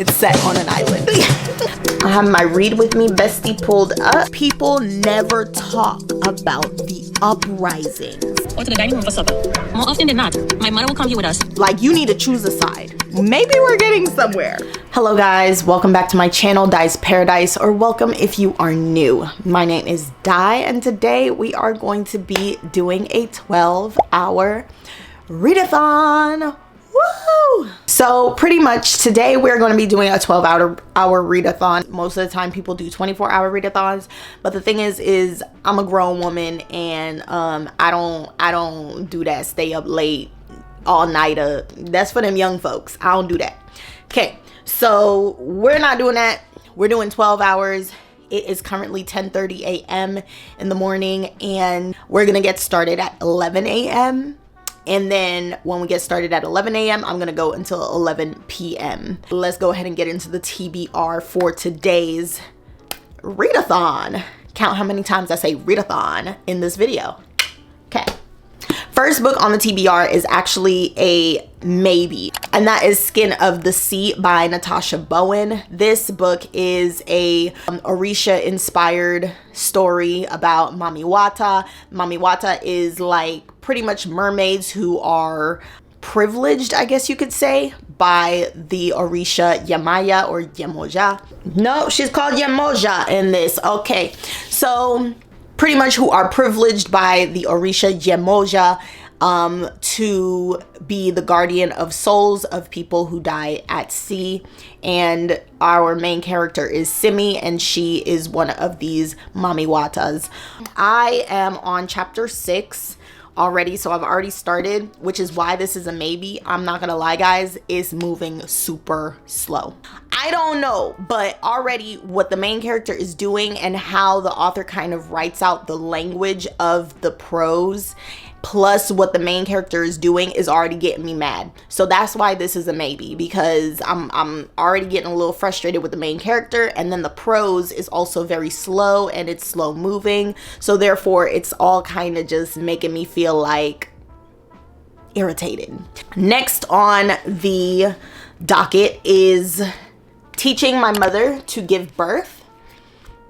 It's set on an island. I have my read with me bestie pulled up. People never talk about the uprisings. Or to the dining room for supper. More often than not, my mother will come here with us. Like, you need to choose a side. Maybe we're getting somewhere. Hello guys, welcome back to my channel, Dai's Paradise, or welcome if you are new. My name is Dai, and today we are going to be doing a 12-hour readathon. Woo! So pretty much today we're going to be doing a 12-hour readathon. Most of the time people do 24-hour readathons, but the thing is I'm a grown woman, and I don't do that stay up late all nighter. That's for them young folks. I don't do that. Okay, so we're not doing that. We're doing 12 hours. It is currently 10:30 a.m. in the morning, and we're gonna get started at 11 a.m. And then when we get started at 11 a.m., I'm gonna go until 11 p.m. Let's go ahead and get into the TBR for today's readathon. Count how many times I say readathon in this video. Okay. First book on the TBR is actually a maybe, and that is Skin of the Sea by Natasha Bowen. This book is a Orisha inspired story about Mami Wata. Mami Wata is like pretty much mermaids who are privileged, I guess you could say, by the Orisha Yamaya or Yemoja. No, she's called Yemoja in this. Okay, so pretty much who are privileged by the Orisha Yemoja to be the guardian of souls of people who die at sea. And our main character is Simi, and she is one of these Mami Watas. I am on chapter 6 already, so I've already started, which is why this is a maybe. I'm not gonna lie guys, it's moving super slow. I don't know, but already what the main character is doing and how the author kind of writes out the language of the prose, plus what the main character is doing, is already getting me mad. So that's why this is a maybe, because I'm already getting a little frustrated with the main character, and then the prose is also very slow and it's slow moving. So therefore it's all kind of just making me feel like irritated. Next on the docket is Teaching My Mother to Give Birth.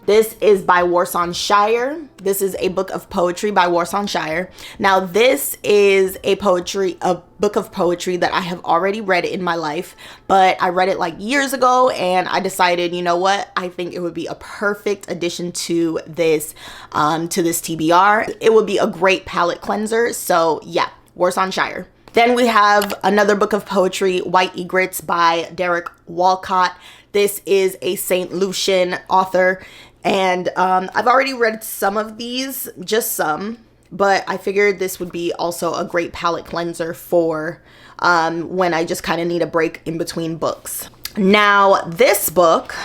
This is by Warsan Shire. This is a book of poetry by Warsan Shire. Now this is a book of poetry that I have already read in my life, but I read it like years ago, and I decided, you know what, I think it would be a perfect addition to this TBR. It would be a great palate cleanser. So yeah, Warsan Shire. Then we have another book of poetry, White Egrets by Derek Walcott. This is a St. Lucian author, and I've already read some of these, just some, but I figured this would be also a great palate cleanser for when I just kind of need a break in between books. Now, this book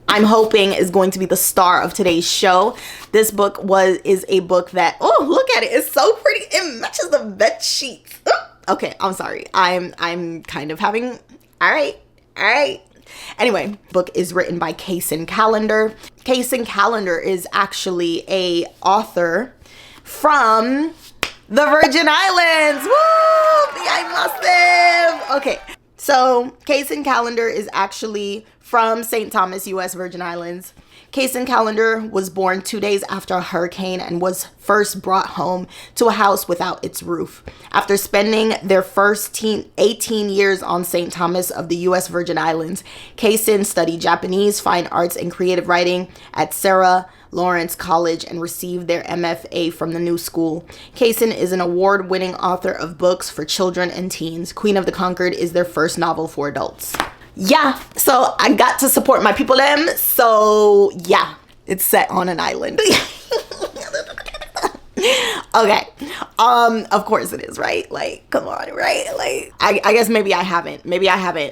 I'm hoping is going to be the star of today's show. This book is a book that, oh, look at it. It's so pretty. It matches the bed sheets. Okay, I'm sorry. I'm kind of having, all right. Anyway, book is written by Kaysen Callender. Kaysen Callender is actually a author from the Virgin Islands. Woo! I'm massive. Okay, so Kaysen Callender is actually from St. Thomas, U.S. Virgin Islands. Kaysen Callender was born 2 days after a hurricane and was first brought home to a house without its roof. After spending their first 18 years on St. Thomas of the U.S. Virgin Islands, Kaysen studied Japanese, fine arts, and creative writing at Sarah Lawrence College and received their MFA from the New School. Kaysen is an award-winning author of books for children and teens. Queen of the Conquered is their first novel for adults. Yeah, so I got to support my people them. So yeah, it's set on an island. Okay, of course it is, right? Like, come on, right? Like, I guess maybe I haven't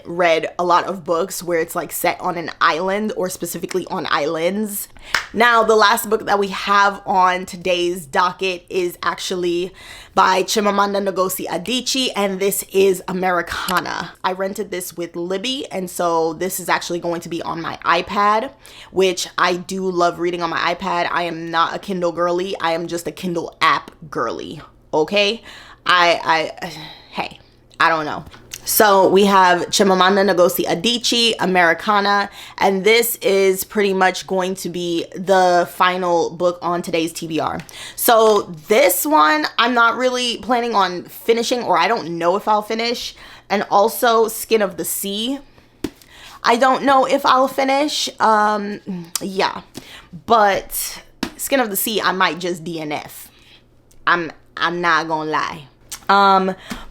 read a lot of books where it's like set on an island, or specifically on islands. Now, the last book that we have on today's docket is actually by Chimamanda Ngozi Adichie, and this is Americana. I rented this with Libby, and so this is actually going to be on my iPad, which I do love reading on my iPad. I am not a Kindle girly. I am just a Kindle app girly, okay? Hey, I don't know. So we have Chimamanda Ngozi Adichie, Americana, and this is pretty much going to be the final book on today's TBR. So this one, I'm not really planning on finishing, or I don't know if I'll finish. And also Skin of the Sea, I don't know if I'll finish. Yeah, but Skin of the Sea, I might just DNF. I'm not gonna lie.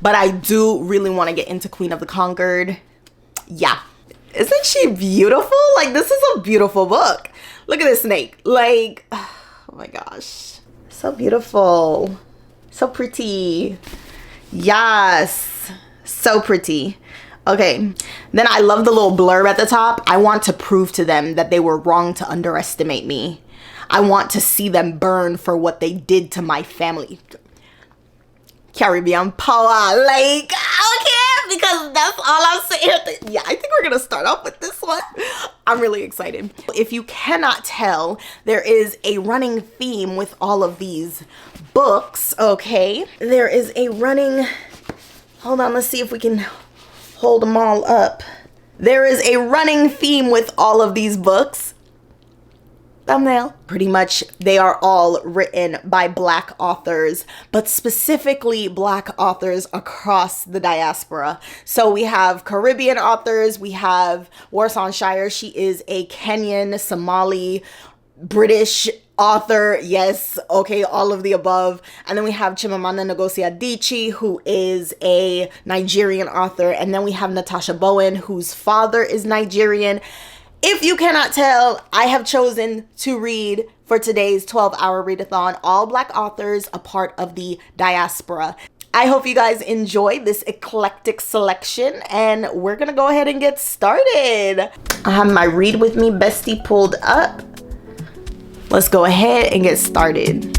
But I do really want to get into Queen of the Conquered. Yeah. Isn't she beautiful? Like, this is a beautiful book. Look at this snake. Like, oh my gosh. So beautiful. So pretty. Yes. So pretty. Okay. Then I love the little blurb at the top. I want to prove to them that they were wrong to underestimate me. I want to see them burn for what they did to my family. Caribbean power, like, okay, because that's all I'm saying. Yeah, I think we're gonna start off with this one. I'm really excited. If you cannot tell, there is a running theme with all of these books, okay? There is a running, hold on, let's see if we can hold them all up. There is a running theme with all of these books. Thumbnail. Pretty much they are all written by Black authors, but specifically Black authors across the diaspora. So we have Caribbean authors, we have Warsan Shire. She is a Kenyan, Somali, British author. Yes, okay, all of the above. And then we have Chimamanda Ngozi Adichie, who is a Nigerian author. And then we have Natasha Bowen, whose father is Nigerian. If you cannot tell, I have chosen to read for today's 12-hour readathon all Black authors, a part of the diaspora. I hope you guys enjoyed this eclectic selection, and we're gonna go ahead and get started. I have my Read With Me bestie pulled up. Let's go ahead and get started.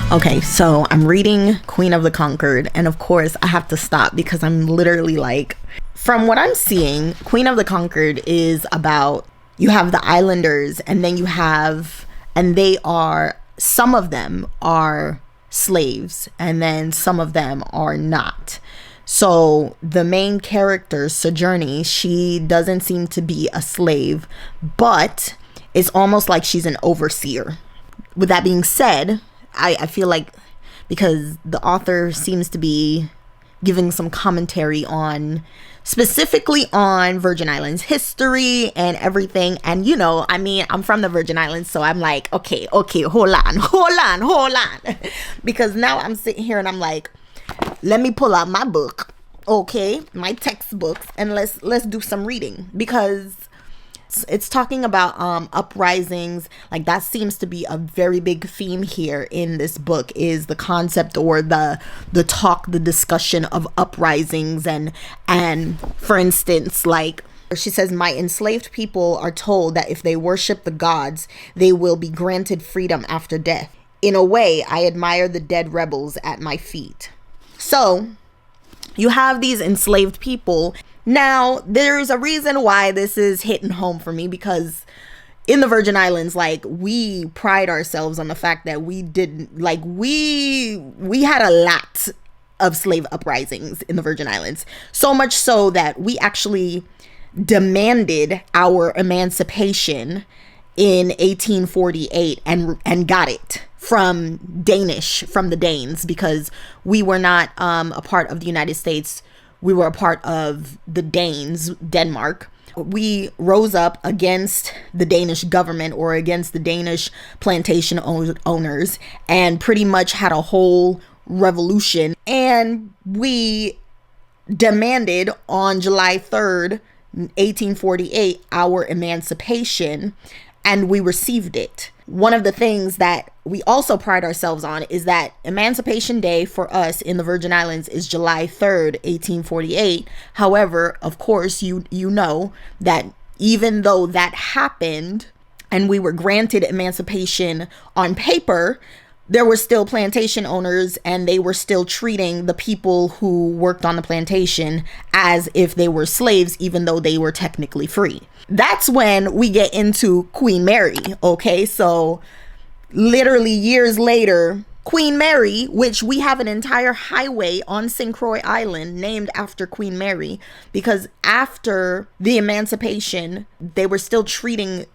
Okay, so I'm reading Queen of the Conquered, and of course I have to stop because I'm literally like, from what I'm seeing, Queen of the Conquered is about, you have the islanders, and then you have, and they are, some of them are slaves, and then some of them are not. So the main character, Sojourner, she doesn't seem to be a slave, but it's almost like she's an overseer. With that being said, I feel like, because the author seems to be giving some commentary on, specifically on Virgin Islands history and everything. And, you know, I mean, I'm from the Virgin Islands, so I'm like, okay, hold on. Because now I'm sitting here and I'm like, let me pull out my book, okay, my textbooks, and let's do some reading, because it's talking about uprisings. Like, that seems to be a very big theme here in this book, is the concept, or the talk, the discussion of uprisings. And for instance, like, she says, my enslaved people are told that if they worship the gods, they will be granted freedom after death. In a way, I admire the dead rebels at my feet. So you have these enslaved people. Now, there's a reason why this is hitting home for me, because in the Virgin Islands, like, we pride ourselves on the fact that we didn't, like, we had a lot of slave uprisings in the Virgin Islands. So much so that we actually demanded our emancipation in 1848 and got it from the Danes, because we were not a part of the United States. We were a part of the Danes, Denmark. We rose up against the Danish government, or against the Danish plantation owners, and pretty much had a whole revolution. And we demanded on July 3rd, 1848, our emancipation, and we received it. One of the things that we also pride ourselves on is that Emancipation Day for us in the Virgin Islands is July 3rd, 1848. However, of course, you know that even though that happened and we were granted emancipation on paper, there were still plantation owners, and they were still treating the people who worked on the plantation as if they were slaves, even though they were technically free. That's when we get into Queen Mary, okay? So literally years later, Queen Mary, which we have an entire highway on St. Croix Island named after Queen Mary, because after the emancipation, they were still treating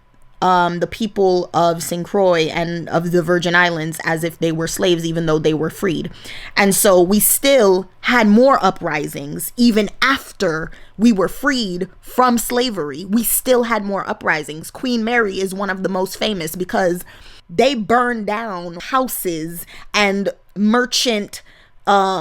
the people of St. Croix and of the Virgin Islands as if they were slaves, even though they were freed. And so we still had more uprisings. Even after we were freed from slavery, we still had more uprisings. Queen Mary is one of the most famous because they burned down houses and merchant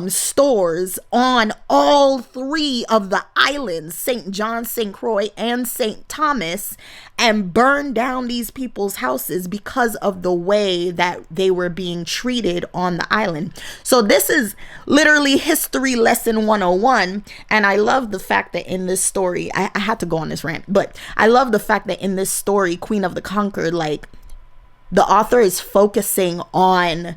stores on all three of the islands, St. John, St. Croix, and St. Thomas, and burned down these people's houses because of the way that they were being treated on the island. So this is literally history lesson 101. And I love the fact that in this story, I had to go on this rant, but I love the fact that in this story, Queen of the Conquered, like, the author is focusing on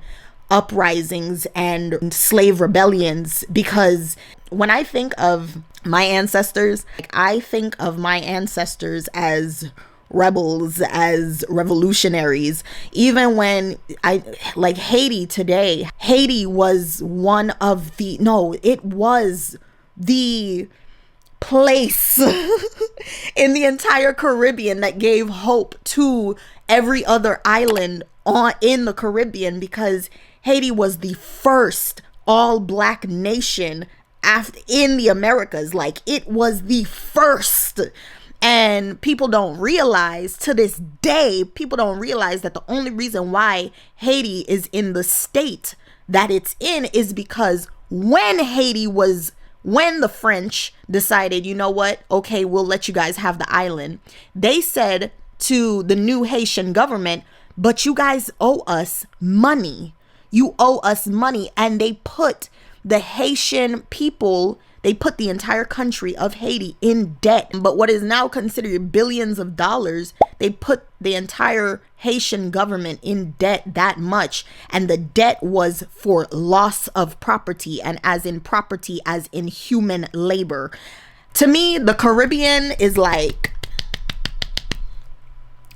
uprisings and slave rebellions, because when I think of my ancestors, I think of my ancestors as rebels, as revolutionaries. Even when I like Haiti today, Haiti was one of the, no, it was the place in the entire Caribbean that gave hope to every other island in the Caribbean, because Haiti was the first all-black nation in the Americas. Like, it was the first. And people don't realize, to this day, people don't realize that the only reason why Haiti is in the state that it's in is because when the French decided, you know what, okay, we'll let you guys have the island, they said to the new Haitian government, but you guys owe us money. You owe us money. And they put the Haitian people, they put the entire country of Haiti in debt. But what is now considered billions of dollars, they put the entire Haitian government in debt that much. And the debt was for loss of property, and as in property, as in human labor. To me, the Caribbean is like,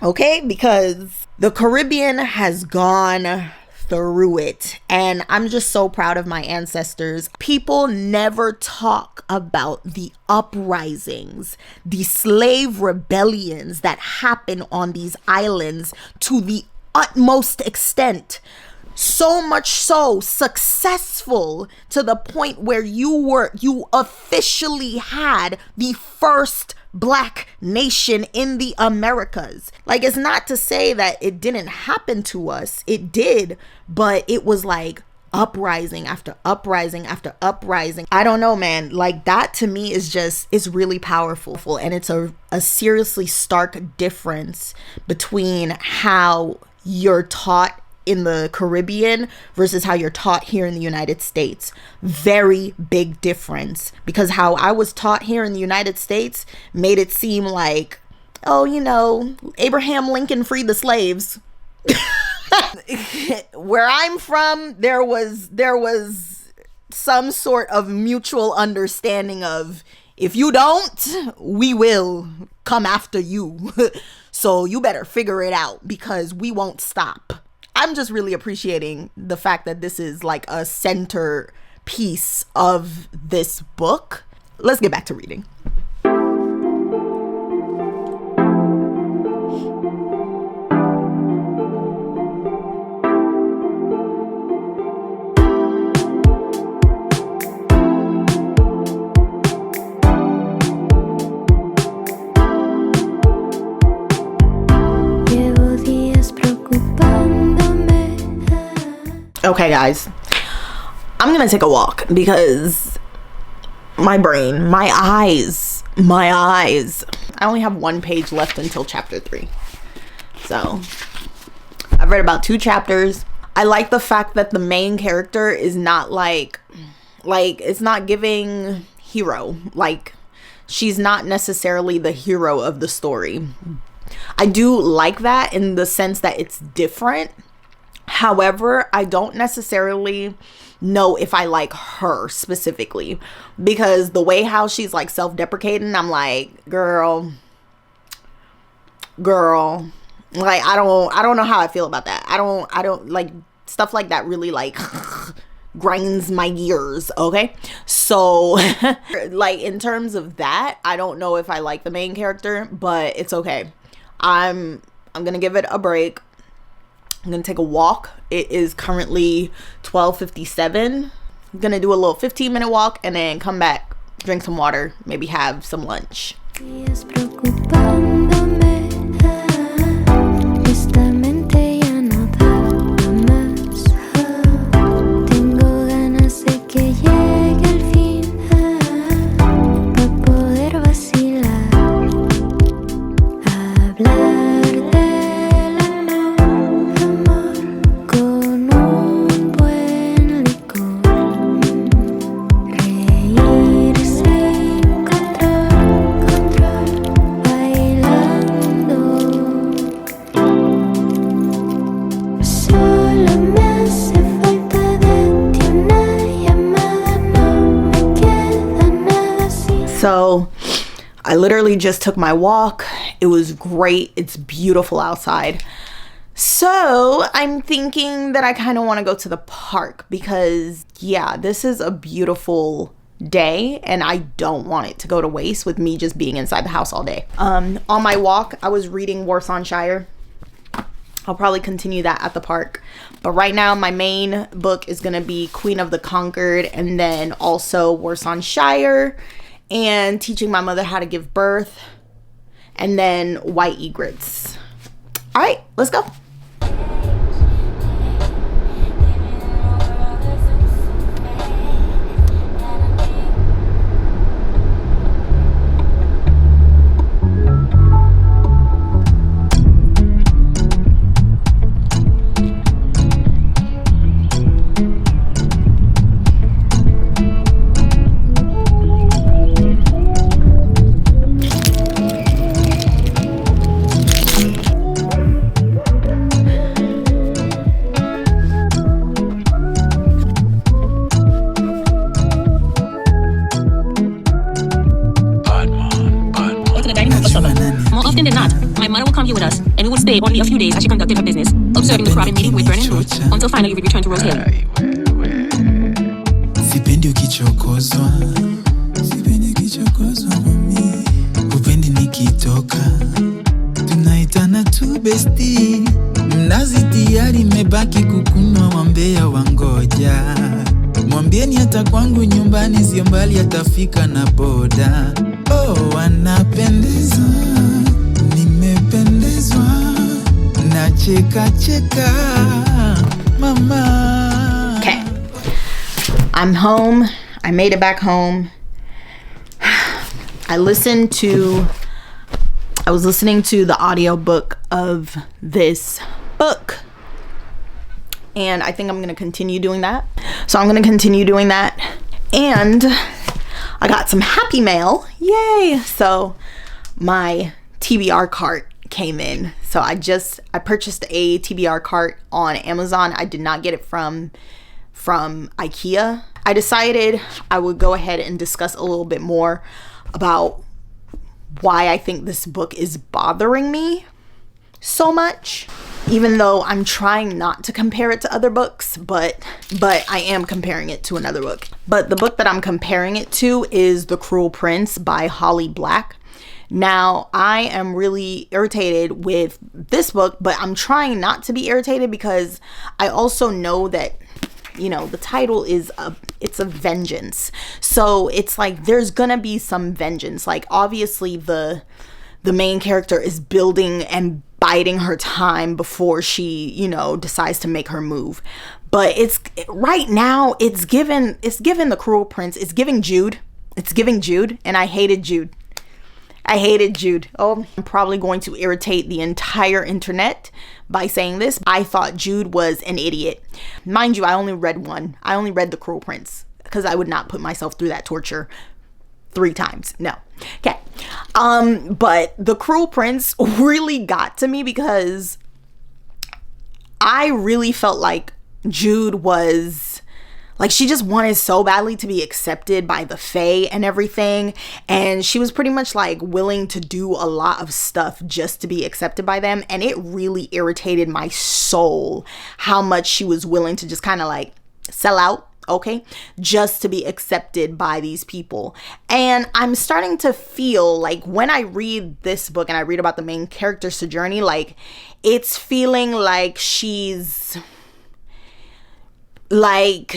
okay, because the Caribbean has gone through it, and I'm just so proud of my ancestors. People never talk about the uprisings, the slave rebellions that happen on these islands to the utmost extent. So much so successful to the point where you officially had the first Black nation in the Americas. Like, it's not to say that it didn't happen to us. It did, but it was like uprising after uprising after uprising. I don't know, man. Like, that to me is really powerful. And it's a seriously stark difference between how you're taught in the Caribbean versus how you're taught here in the United States. Very big difference, because how I was taught here in the United States made it seem like, oh, you know, Abraham Lincoln freed the slaves. Where I'm from, there was some sort of mutual understanding of, if you don't, we will come after you. So you better figure it out, because we won't stop. I'm just really appreciating the fact that this is like a centerpiece piece of this book. Let's get back to reading. Okay, guys, I'm gonna take a walk because my brain, my eyes, I only have one page left until chapter 3. So I've read about 2 chapters. I like the fact that the main character is not like it's not giving hero. Like, she's not necessarily the hero of the story. I do like that in the sense that it's different. However, I don't necessarily know if I like her specifically, because the way how she's like self-deprecating, I'm like, girl, like, I don't know how I feel about that. I don't like stuff like that. Really, like, grinds my gears. Okay, so like, in terms of that, I don't know if I like the main character, but it's okay. I'm gonna give it a break. I'm gonna take a walk. It is currently 12:57. I'm gonna do a little 15-minute walk and then come back, drink some water, maybe have some lunch. So I literally just took my walk. It was great. It's beautiful outside. So I'm thinking that I kind of want to go to the park because, yeah, this is a beautiful day and I don't want it to go to waste with me just being inside the house all day. On my walk, I was reading Worcestershire. I'll probably continue that at the park. But right now, my main book is going to be Queen of the Conquered, and then also Worcestershire, and teaching my mother how to give birth, and then white egrets. All right, let's go. With us, and we would stay only a few days as she conducted her business, observing the crowded meeting with Vernon Root, until finally we returned to Rose Hill. Sipendi ukichokozwa, mami. Upendi nikitoka, tunaitana tu besti. Mnazi tayari mebaki kukunwa, wambea wangoja. Mwambieni hata kwangu nyumbani sio mbali, atafika na boda. Oh, wanapendeza, nimependezwa, nacheka mama. Okay, I'm home. I made it back home. I was listening to the audiobook of this book, and I think I'm gonna continue doing that. So I'm gonna continue doing that, and I got some happy mail. Yay! So my TBR cart came in. So I purchased a TBR cart on Amazon. I did not get it from IKEA. I decided I would go ahead and discuss a little bit more about why I think this book is bothering me so much. even though I'm trying not to compare it to other books, but I am comparing it to another book. But the book that I'm comparing it to is The Cruel Prince by Holly Black. Now, I am really irritated with this book, but I'm trying not to be irritated because I also know that, you know, the title is it's a vengeance. So it's like there's gonna be some vengeance. Like, obviously the main character is building and biding her time before she, you know, decides to make her move. But it's right now it's given The Cruel Prince. It's giving Jude. It's giving Jude, and I hated Jude. Oh, I'm probably going to irritate the entire internet by saying this. I thought Jude was an idiot. Mind you, I only read one. I only read The Cruel Prince because I would not put myself through that torture 3 times. No. Okay. But The Cruel Prince really got to me because I really felt like Jude was like, she just wanted so badly to be accepted by the Fae and everything. And she was pretty much like willing to do a lot of stuff just to be accepted by them. And it really irritated my soul how much she was willing to just kind of like sell out, okay, just to be accepted by these people. And I'm starting to feel like when I read this book and I read about the main character Sojourner, like it's feeling like she's like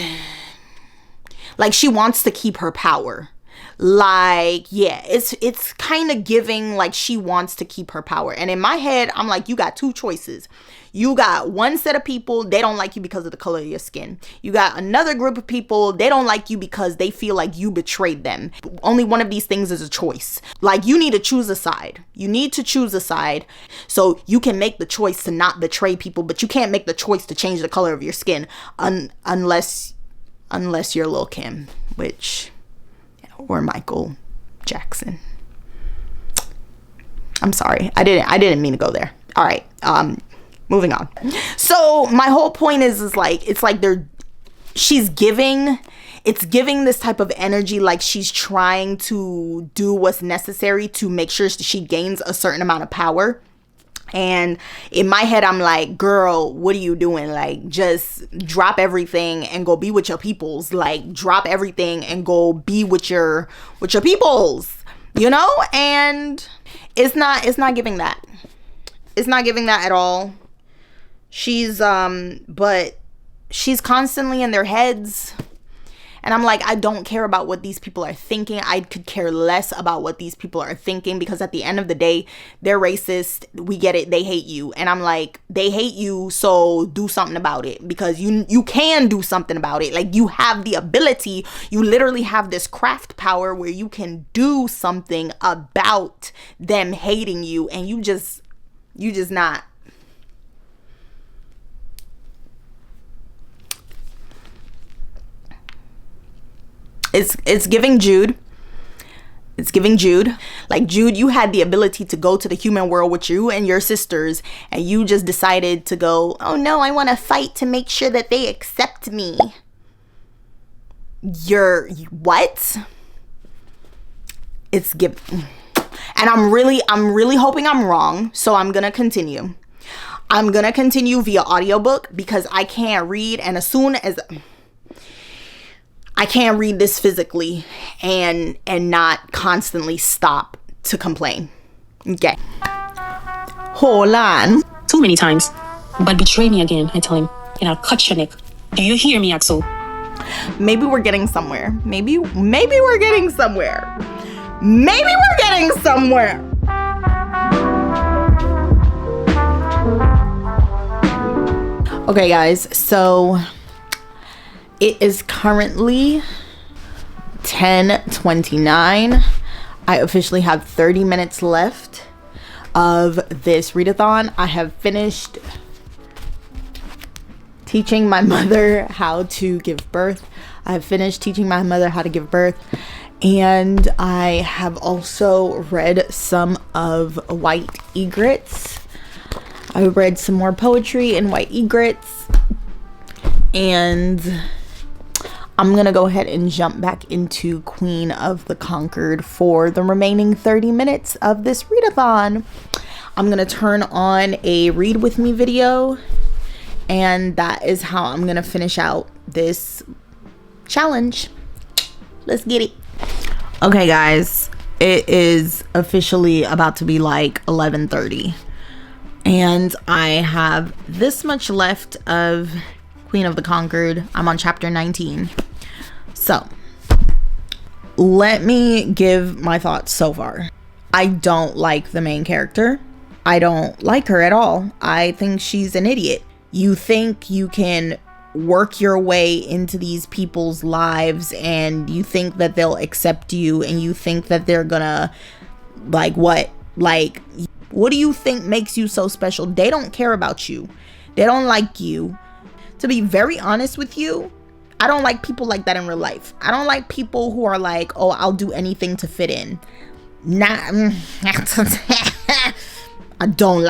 she wants to keep her power. Like, yeah, it's kind of giving like she wants to keep her power. And in my head, I'm like, you got 2 choices. You got one set of people, they don't like you because of the color of your skin. You got another group of people, they don't like you because they feel like you betrayed them. Only one of these things is a choice. Like, you need to choose a side. You need to choose a side so you can make the choice to not betray people, but you can't make the choice to change the color of your skin unless you're Lil' Kim, or Michael Jackson. I'm sorry. I didn't mean to go there. All right. Moving on. So my whole point is like, it's like it's giving this type of energy like she's trying to do what's necessary to make sure she gains a certain amount of power. And in my head, I'm like, girl, what are you doing? Like, just drop everything and go be with your peoples. Like, drop everything and go be with your peoples, you know? And it's not giving that. It's not giving that at all. But she's constantly in their heads. And I'm like, I don't care about what these people are thinking. I could care less about what these people are thinking, because at the end of the day, they're racist. We get it. They hate you. And I'm like, they hate you, so do something about it, because you can do something about it. Like, you have the ability. You literally have this craft power where you can do something about them hating you, and you just not. It's giving Jude. It's giving Jude. Like, Jude, you had the ability to go to the human world with you and your sisters, and you just decided to go, oh no, I want to fight to make sure that they accept me. What? It's giving. And I'm really hoping I'm wrong, so I'm gonna continue. I'm gonna continue via audiobook because I can't read, and as soon as I can't read this physically and not constantly stop to complain. Okay. Hold on. Too many times. But betray me again, I tell him, and I'll cut your neck. Do you hear me, Axel? Maybe we're getting somewhere. Maybe we're getting somewhere. Maybe we're getting somewhere. Okay, guys, so it is currently 10:29. I officially have 30 minutes left of this readathon. I have finished teaching my mother how to give birth. And I have also read some of White Egrets. I read some more poetry in White Egrets. And I'm gonna go ahead and jump back into Queen of the Conquered for the remaining 30 minutes of this readathon. I'm gonna turn on a read with me video, and that is how I'm gonna finish out this challenge. Let's get it. Okay guys, it is officially about to be like 11:30, and I have this much left of Queen of the Conquered. I'm on chapter 19. So let me give my thoughts so far. I don't like the main character. I don't like her at all. I think she's an idiot. You think you can work your way into these people's lives, and you think that they'll accept you, and you think that they're gonna, like, what do you think makes you so special? They don't care about you. They don't like you. To be very honest with you, I don't like people like that in real life. I don't like people who are like, oh, I'll do anything to fit in. I don't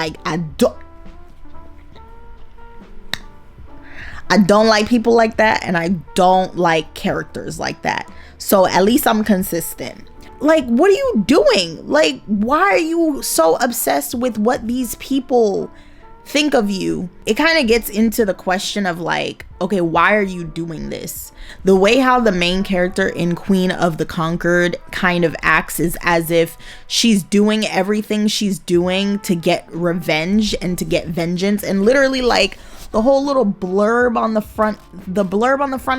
like people like that, and I don't like characters like that. So at least I'm consistent. Like, what are you doing? Like, why are you so obsessed with what these people think of you? It kind of gets into the question of like, okay, why are you doing this? The way how the main character in Queen of the Conquered kind of acts is as if she's doing everything she's doing to get revenge and to get vengeance, and literally like the whole little blurb on the front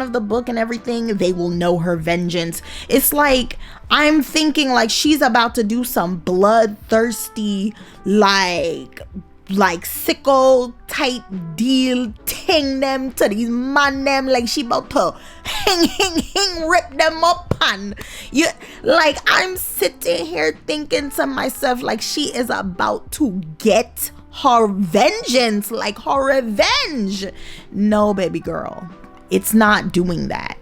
of the book and everything, they will know her vengeance. It's like, I'm thinking like she's about to do some bloodthirsty like sicko type deal, ting them to these man them, like she about to hang rip them up, and you like, I'm sitting here thinking to myself like she is about to get her vengeance, like her revenge. No, baby girl, it's not doing that.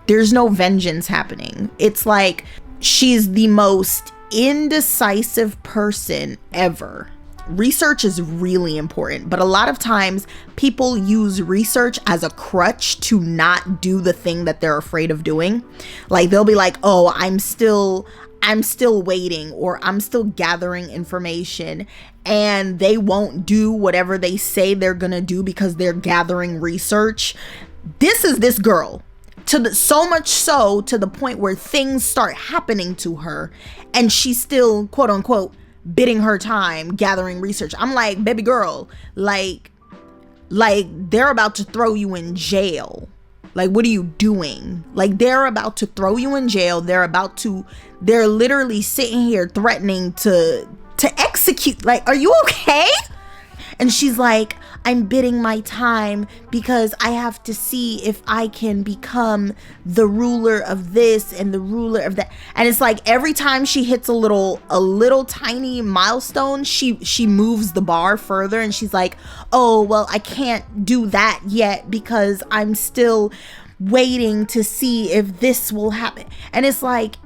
There's no vengeance happening. It's like she's the most indecisive person ever. Research is really important, but a lot of times people use research as a crutch to not do the thing that they're afraid of doing. Like, they'll be like, oh, I'm still waiting, or I'm still gathering information, and they won't do whatever they say they're gonna do because they're gathering research. This is this girl, so much so to the point where things start happening to her, and she's still, quote unquote, bidding her time gathering research. I'm like, baby girl, like they're about to throw you in jail. Like, what are you doing? Like, they're about to throw you in jail. They're literally sitting here threatening to execute. Like, are you okay? And she's like, I'm bidding my time because I have to see if I can become the ruler of this and the ruler of that. And it's like every time she hits a little tiny milestone, she moves the bar further, and she's like, oh, well, I can't do that yet because I'm still waiting to see if this will happen. And it's like,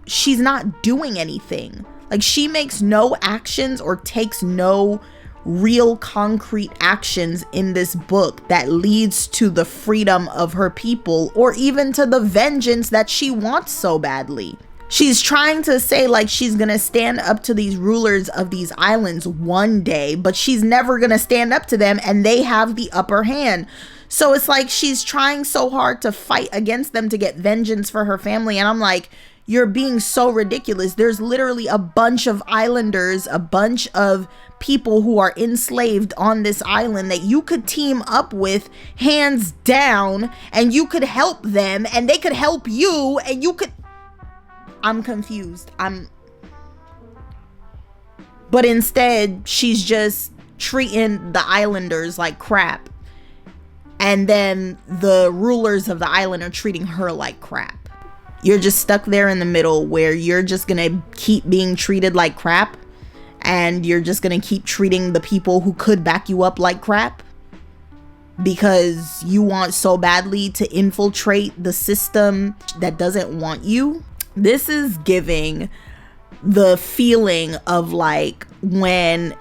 she's not doing anything. Like, she makes no actions or takes no real concrete actions in this book that leads to the freedom of her people, or even to the vengeance that she wants so badly. She's trying to say like she's gonna stand up to these rulers of these islands one day, but she's never gonna stand up to them, and they have the upper hand. So it's like she's trying so hard to fight against them to get vengeance for her family, and I'm like, you're being so ridiculous. There's literally a bunch of islanders, a bunch of people who are enslaved on this island that you could team up with, hands down, and you could help them, and they could help you, and you could... I'm confused. But instead, she's just treating the islanders like crap, and then the rulers of the island are treating her like crap. You're just stuck there in the middle where you're just gonna keep being treated like crap, and you're just gonna keep treating the people who could back you up like crap because you want so badly to infiltrate the system that doesn't want you. This is giving the feeling of like when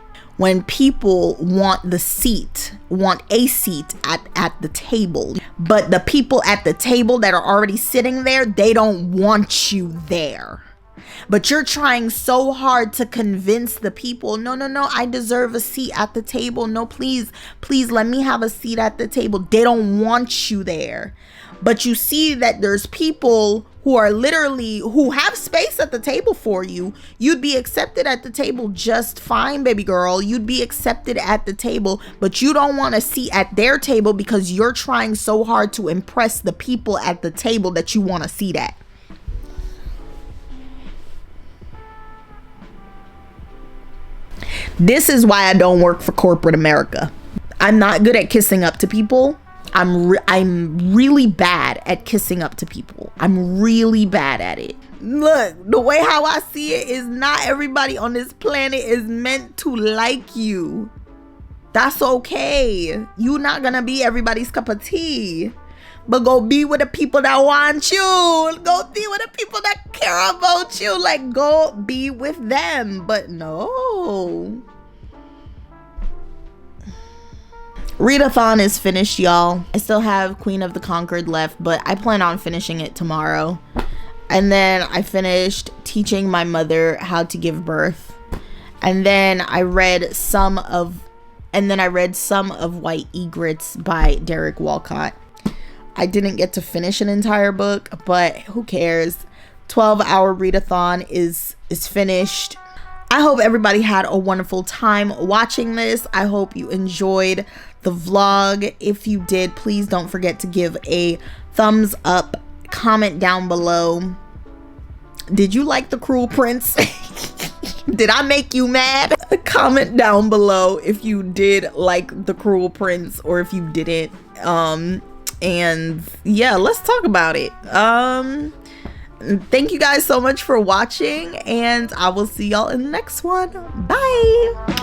people want a seat at the table, but the people at the table that are already sitting there, they don't want you there. but you're trying so hard to convince the people, no, I deserve a seat at the table. No, please let me have a seat at the table. They don't want you there. But you see that there's people who have space at the table for you. You'd be accepted at the table just fine, baby girl. You'd be accepted at the table, but you don't want a seat at their table because you're trying so hard to impress the people at the table that you want a seat at. This is why I don't work for corporate America. I'm not good at kissing up to people. I'm really bad at kissing up to people. I'm really bad at it. Look, the way how I see it is not everybody on this planet is meant to like you. That's okay. You're not gonna be everybody's cup of tea. But go be with the people that want you. Go be with the people that care about you. Like, go be with them. But no. Readathon is finished, y'all. I still have Queen of the Conquered left, but I plan on finishing it tomorrow. And then I finished teaching my mother how to give birth. And then I read some of White Egrets by Derek Walcott. I didn't get to finish an entire book, but who cares? 12-hour readathon is finished. I hope everybody had a wonderful time watching this. I hope you enjoyed the vlog. If you did, please don't forget to give a thumbs up, comment down below. Did you like the Cruel Prince? Did I make you mad? Comment down below if you did like the Cruel Prince or if you didn't. And yeah, let's talk about it. Thank you guys so much for watching, and I will see y'all in the next one. Bye.